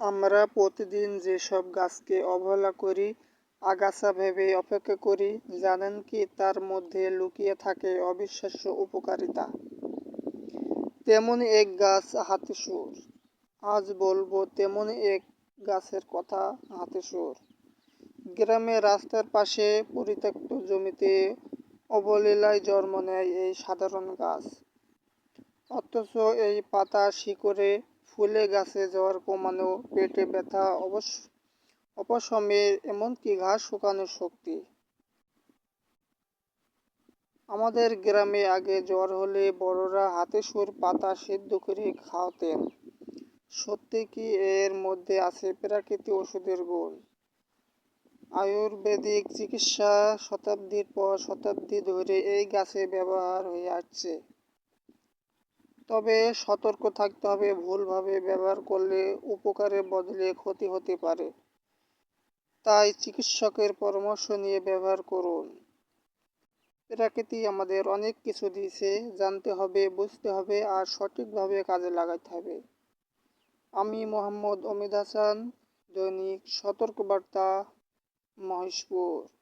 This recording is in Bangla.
আমরা প্রতিদিন যেসব গাছকে অবহেলা করি, আগাছা ভেবে অপেক্ষা করি, জানেন কি তার মধ্যে লুকিয়ে থাকে অবিশ্বাস্য উপকারিতা। তেমনই এক গাছ হাতিসুর। আজ বলবো তেমনই এক গাছের কথা, হাতিসুর। গ্রামে রাস্তার পাশে পরিত্যক্ত জমিতে অবলীলায় জন্ম নেয় এই সাধারণ গাছ। অথচ এই পাতা শিকড়ে ফুলে গাছে জ্বর কমানো, পেটে ব্যথা অপশমের, এমনকি ঘাস শুকানোর শক্তি। আমাদের গ্রামে আগে জ্বর হলে বড়রা হাতিসুর পাতা সিদ্ধ করে খাওয়াতেন। সত্যি কি এর মধ্যে আছে প্রাকৃতিক ওষুধের গুণ? আয়ুর্বেদিক চিকিৎসা শতাব্দীর পর শতাব্দী ধরে এই গাছে ব্যবহার হয়ে আসছে। তবে সতর্ক থাকতে হবে, ভুলভাবে ব্যবহার করলে উপকারের বদলে ক্ষতি হতে পারে। তাই চিকিৎসকের পরামর্শ নিয়ে ব্যবহার করুন। প্রকৃতি আমাদের অনেক কিছু দিয়েছে, জানতে হবে, বুঝতে হবে আর সঠিকভাবে কাজে লাগাতে হবে। আমি মোহাম্মদ অমিদ হাসান, দৈনিক সতর্কবার্তা, মহেশপুর।